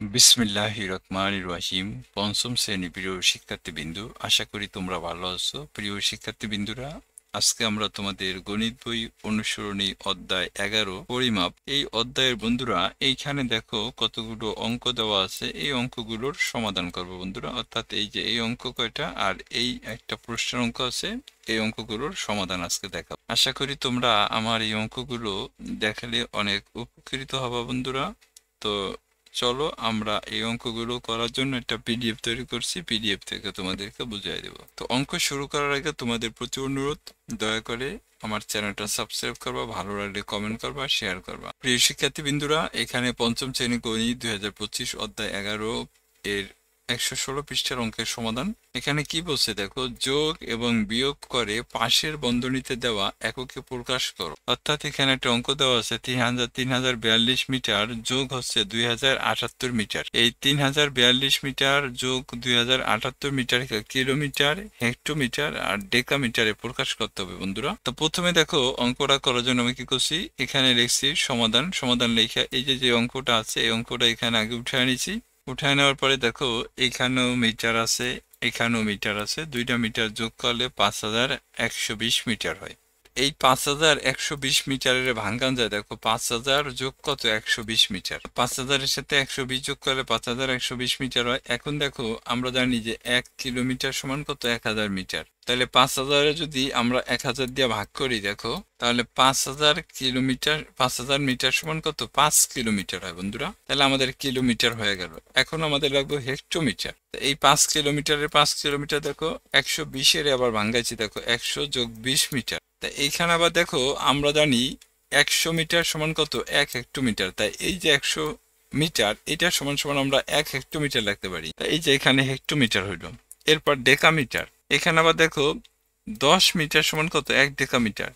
বিসমিল্লাহির রহমানির রহিম। পঞ্চম শ্রেণী প্রিয় শিক্ষার্থীবৃন্দু, আশা করি তোমরা ভালো আছো। প্রিয় শিক্ষার্থীবৃন্দুরা, আজকে আমরা তোমাদের গণিত বই অনুসরণী অধ্যায় 11 পরিমাপ এই অধ্যায়ের বন্ধুরা এইখানে দেখো কতগুলো অঙ্ক দেওয়া আছে। এই অঙ্কগুলোর সমাধান করব বন্ধুরা, অর্থাৎ এই যে এই অঙ্ক কয়টা আর এই একটা প্রশ্নের অঙ্ক আছে, এই অঙ্কগুলোর সমাধান আজকে দেখাবো। আশা করি তোমরা আমার এই অঙ্কগুলো দেখালে অনেক উপকৃত হবা বন্ধুরা। তো চলো আমরা এই অঙ্কগুলো করার জন্য একটা পিডিএফ তৈরি করছি, পিডিএফ থেকে তোমাদেরকে বুঝিয়ে দেবো। তো অঙ্ক শুরু করার আগে তোমাদের প্রতি অনুরোধ, দয়া করে আমার চ্যানেলটা সাবস্ক্রাইব করবা, ভালো লাগলে কমেন্ট করবা, শেয়ার করবা। প্রিয় শিক্ষার্থী বিন্দুরা, এখানে পঞ্চম শ্রেণী গণিত 2025 অধ্যায় 11 এর 116 পৃষ্ঠার অঙ্কের সমাধান। এখানে কি বলছে দেখো, যোগ এবং বিয়োগ করে পাশের বন্ধনীতে দেওয়া এককে প্রকাশ করো। অর্থাৎ এখানে একটা অঙ্ক দেওয়া আছে 3042 মিটার যোগ হচ্ছে 2078 মিটার। এই 3042 মিটার যোগ 2078 মিটার কিলোমিটার, হেক্টোমিটার আর ডেকামিটারে প্রকাশ করতে হবে বন্ধুরা। তো প্রথমে দেখো অঙ্কটা করার জন্য আমি কি করছি, এখানে লিখছি সমাধান। সমাধান লেখা এই যে যে অঙ্কটা আছে এই অঙ্কটা এখানে আগে উঠায় নিছি। উঠায় নেওয়ার পরে দেখো এখানেও মিটার আছে, এখানেও মিটার আছে, দুইটা মিটার যোগ করলে 5120 মিটার হয়। এই 5120 মিটারের ভাঙ্গান যায় দেখো, 5000 যোগ কত 120 মিটার, 5000-এর সাথে 120 যোগ করলে 5120 মিটার হয়। এখন দেখো আমরা জানি যে 1 কিলোমিটার সমান কত 1000 মিটার। তাহলে 5000-এ যদি আমরা 1000 দিয়ে ভাগ করি দেখো, তাহলে 5000 কিলোমিটার, 5000 মিটার সমান কত 5 কিলোমিটার হয় বন্ধুরা। তাহলে আমাদের কিলোমিটার হয়ে গেল। এখন আমাদের লাগবে হেক্টোমিটার। এই 5 কিলোমিটারের 5 কিলোমিটার দেখো 120-এর আবার ভাঙ্গাইছি দেখো 100 যোগ 20 মিটার। তা এইখানে আবার দেখো আমরা জানি 100 মিটার সমান কত 1 হেক্টোমিটার। তাই এই যে 100 মিটার এটা সমান সমান আমরা 1 হেক্টোমিটার লিখতে পারি। তাই এই যে এখানে হেক্টোমিটার হইল। এরপর ডেকামিটার, এখানে আবার দেখো 10 মিটার সমান কত 1 ডেকামিটার।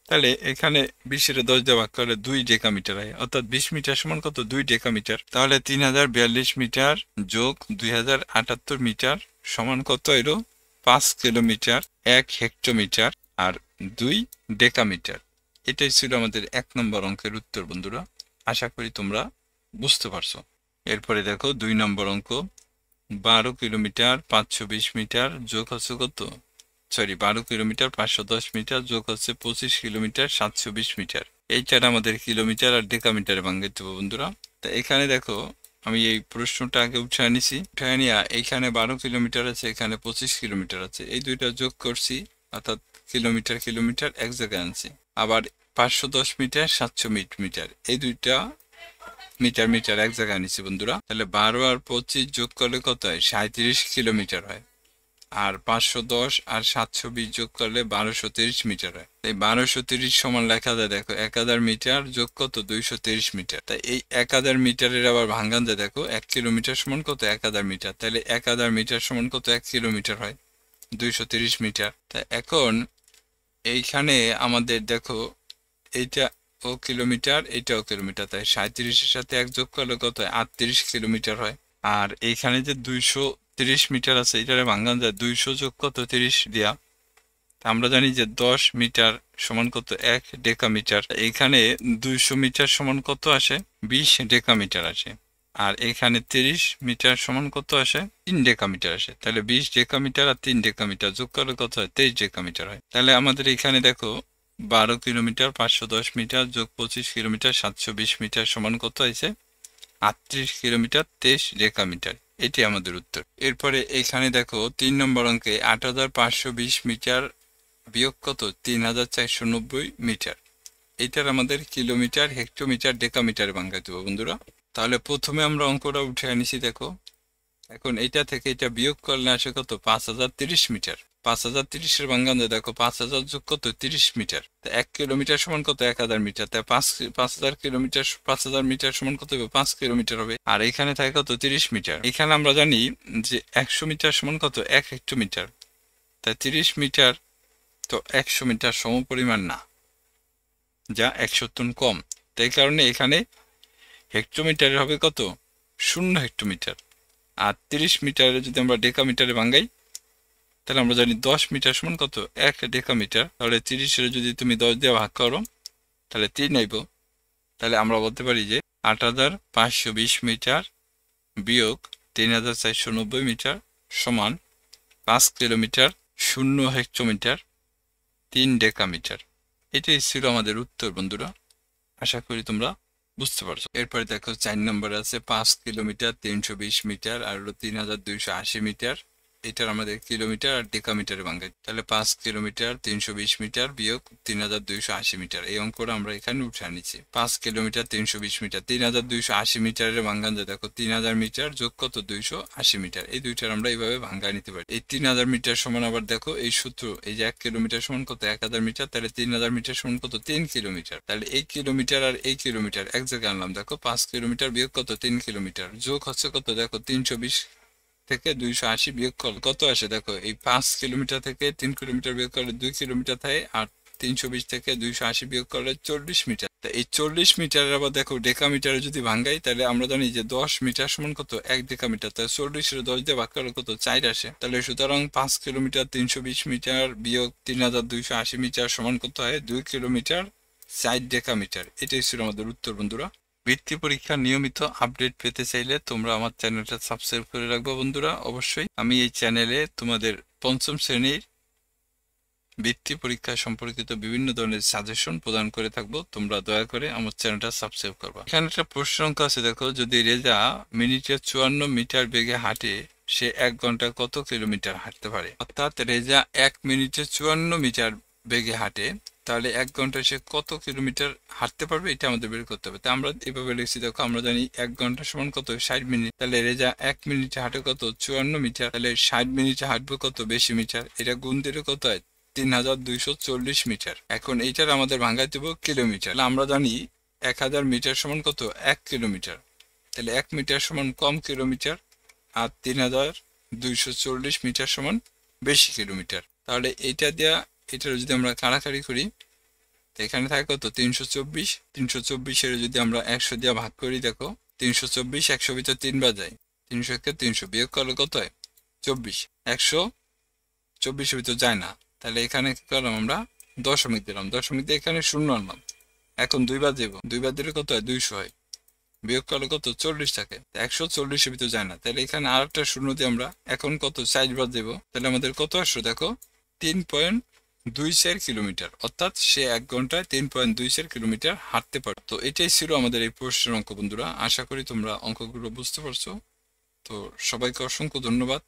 তাহলে এখানে 20-এর 10 দিয়ে ভাগ করলে 2 ডেকামিটার হয়, অর্থাৎ 20 মিটার সমান কত 2 ডেকামিটার। তাহলে 3042 মিটার যোগ 2078 মিটার সমান কত এলো 5 কিলোমিটার, 1 হেক্টোমিটার আর 2 ডেকামিটার। এটাই ছিল আমাদের 1 নম্বর অঙ্কের উত্তর বন্ধুরা। আশা করি তোমরা বুঝতে পারছো। এরপরে দেখো 2 নম্বর অঙ্ক, 12 কিলোমিটার 520 মিটার যোগ হচ্ছে কত, 12 কিলোমিটার 510 মিটার যোগ হচ্ছে 25 কিলোমিটার 720 মিটার। এইটার আমাদের কিলোমিটার আর ডেকামিটারে ভাঙতে হবে বন্ধুরা। তা এখানে দেখো আমি এই প্রশ্নটা আগে উঠে আনিছি, উঠে আনিয়া এইখানে 12 কিলোমিটার আছে, এখানে 25 কিলোমিটার আছে, এই দুইটা যোগ করছি, অর্থাৎ কিলোমিটার কিলোমিটার এক জায়গায় আনছি। আবার 510 মিটার 700 মিটার, এই দুইটা মিটার মিটার এক জায়গায় আনিছি বন্ধুরা। তাহলে 12 আর 25 যোগ করলে কত হয় 37 কিলোমিটার হয়। আর 510 আর 720 যোগ করলে 1230 মিটার হয়। এই 1230 সমান লেখা যায় দেখো 1000 মিটার যোগ কত 230 মিটার। তাই এই 1000 মিটারের আবার ভাঙ্গান যায় দেখো 1 কিলোমিটার সমান কত 1000 মিটার। তাহলে 1000 মিটার সমান কত 1 কিলোমিটার হয় 230 মিটার। তাই এখন এইখানে আমাদের দেখো এইটা ও কিলোমিটার, এইটাও কিলোমিটার, তাই 37-এর সাথে 1 যোগ করলে কত হয় 38 কিলোমিটার হয়। আর এইখানে যে 230 মিটার আছে এটারে ভাঙান যায় 200 যোগ কত 30 দিয়া। আমরা জানি যে 10 মিটার সমান কত 1 ডেকামিটার। এইখানে 200 মিটার সমান কত আসে 20 ডেকামিটার আসে। আর এখানে 30 মিটার সমান কত আসে 3 ডেকামিটার আসে। তাহলে 20 ডেকামিটার আর 3 ডেকামিটার যোগ করলে কত হয় 23 ডেকামিটার হয়। তাহলে আমাদের এখানে দেখো 12 কিলোমিটার 510 মিটার যোগ 25 কিলোমিটার 720 মিটার সমান কত হয়েছে 38 কিলোমিটার 23 ডেকামিটার। এটি আমাদের উত্তর। এরপরে এখানে দেখো 3 নম্বর অঙ্কে 8520 মিটার বিয়োগ কত 3490 মিটার। এটার আমাদের কিলোমিটার, হেক্টোমিটার, ডেকামিটারে ভাঙাইতে হবে বন্ধুরা। তাহলে প্রথমে আমরা অঙ্কটা উঠে আনিছি দেখো। এখন এটা থেকে এটা বিয়োগ করলে আসে কত 5030 মিটার। 5030-এর ভাঙ্গান দেখো 5000 যোগ কত 30 মিটার। 1 কিলোমিটার সমান কত 1000 মিটার। তাই 5000 কিলোমিটার 5000 মিটার সমান কত হবে 5 কিলোমিটার হবে। আর এখানে থাকে কত 30 মিটার। এখানে আমরা জানি যে 100 মিটার সমান কত 1 হেক্টোমিটার। তাই 30 মিটার তো 100 মিটার সমপরিমাণ না, যা 100 টন কম। তাই কারণে এখানে হেক্টোমিটারের হবে কত 0 হেক্টোমিটার। আর 30 মিটারে যদি আমরা ডেকামিটারে ভাঙ্গাই তাহলে আমরা জানি 10 মিটার সমান কত 1 ডেকামিটার। তাহলে 30-এর যদি তুমি 10 দিয়ে ভাগ করো তাহলে 3 আইব। তাহলে আমরা বলতে পারি যে 8520 মিটার বিয়োগ 3490 মিটার সমান 5 কিলোমিটার 0 হেক্টোমিটার 3 ডেকামিটার। এটাই ছিল আমাদের উত্তর বন্ধুরা। আশা করি তোমরা বুঝতে পারছো। এরপরে দেখো 4 নম্বরে আছে 5 কিলোমিটার 320 মিটার আর হলো 3280 মিটার। এটার আমাদের কিলোমিটার আর ডেকামিটারে ভাঙাই। তাহলে 5 কিলোমিটার 320 মিটার বিয়োগ 3280 মিটার, এই অঙ্কটা আমরা এখানে উঠে নিচ্ছি। 5 কিলোমিটার 320 মিটার 3280 মিটারের ভাঙ্গান যায় দেখো 3000 মিটার যোগ কত 280 মিটার, এই দুইটার আমরা এইভাবে ভাঙ্গা নিতে পারি। এই 3000 মিটার সমান আবার দেখো এই সূত্র, এই যে 1 কিলোমিটার সমান কত 1000 মিটার, তাহলে 3000 মিটার সমান কত 3 কিলোমিটার। তাহলে এই কিলোমিটার আর এই কিলোমিটার এক জায়গায় আনলাম, দেখো 5 কিলোমিটার বিয়োগ কত 3 কিলোমিটার যোগ হচ্ছে কত দেখো 320 থেকে 280 বিয়োগ করলে কত আসে দেখো, এই 5 কিলোমিটার থেকে 3 কিলোমিটার বিয়োগ করলে 2 কিলোমিটার থাকে, আর 320 থেকে 280 বিয়োগ করলে 40 মিটার। এই 40 মিটারের আবার দেখো ডেকামিটারে যদি ভাঙ্গাই তাহলে আমরা জানি যে 10 মিটার সমান কত 1 ডেকামিটার, তাহলে 40 এর 10 দিয়ে ভাগ করলে কত 4 আসে। তাহলে সুতরাং 5 কিলোমিটার 320 মিটার বিয়োগ 3280 মিটার সমান কত হয় 2 কিলোমিটার 4 ডেকামিটার। এটাই ছিল আমাদের উত্তর বন্ধুরা। বৃত্তি পরীক্ষার নিয়মিত আপডেট পেতে চাইলে তোমরা আমার চ্যানেলটা সাবস্ক্রাইব করে রাখবে বন্ধুরা। অবশ্যই আমি এই চ্যানেলে তোমাদের পঞ্চম শ্রেণীর বৃত্তি পরীক্ষা সম্পর্কিত বিভিন্ন ধরনের সাজেশন প্রদান করে থাকবো, তোমরা দয়া করে আমার চ্যানেলটা সাবস্ক্রাইব করবা। এখানে একটা প্রশ্ন অঙ্ক আছে দেখো, যদি রেজা মিনিটে 54 মিটার বেগে হাঁটে সে 1 ঘন্টায় কত কিলোমিটার হাঁটতে পারে। অর্থাৎ রেজা 1 মিনিটে 54 মিটার বেগে হাঁটে, তাহলে 1 ঘন্টায় সে কত কিলোমিটার হাঁটতে পারবে এটা আমাদের বের করতে হবে। তাই আমরা এভাবে লিখছি দেখো, আমরা জানি 1 ঘন্টা সমান কত 60 মিনিট, তাহলে রেজা 1 মিনিটে হাঁটে কত 54 মিটার, তাহলে 60 মিনিটে হাঁটবে কত বেশি মিটার, এটা গুণ দিলে কত হয় 3240 মিটার। এখন এইটার আমাদের ভাঙাই দেব কিলোমিটার। আমরা জানি 1000 মিটার সমান কত 1 কিলোমিটার, তাহলে 1 মিটার সমান কম কিলোমিটার আর 3240 মিটার সমান বেশি কিলোমিটার। তাহলে এইটা দিয়া এটার যদি আমরা কাড়াকাড়ি করি, এখানে থাকে কত 324, 324 যদি আমরা 100 দিয়ে ভাগ করি দেখো 324 100 ভিতর 3 বার যায়, 300 কে 300 বিয়োগ করলে কত হয় 24, 124 ভিতর যায় না, তাহলে এখানে কি করলাম আমরা দশমিক দিলাম, দশমিক দিয়ে এখানে শূন্য আনলাম। এখন 2 বার দেব, 2 বার দিলে কত হয় 200 হয়, বিয়োগ করলে কত 40 থাকে, 140 ভিতর যায় না, তাহলে এখানে আর একটা শূন্য দিয়ে আমরা এখন কত 4 বার দেব, তাহলে আমাদের কত আসলো দেখো 3.24 কিলোমিটার। অর্থাৎ সে 1 ঘন্টায় 3.24 কিলোমিটার হাঁটতে পারে। তো এটাই ছিল আমাদের এই প্রশ্নের অঙ্ক বন্ধুরা। আশা করি তোমরা অঙ্কগুলো বুঝতে পারছো। তো সবাইকে অসংখ্য ধন্যবাদ।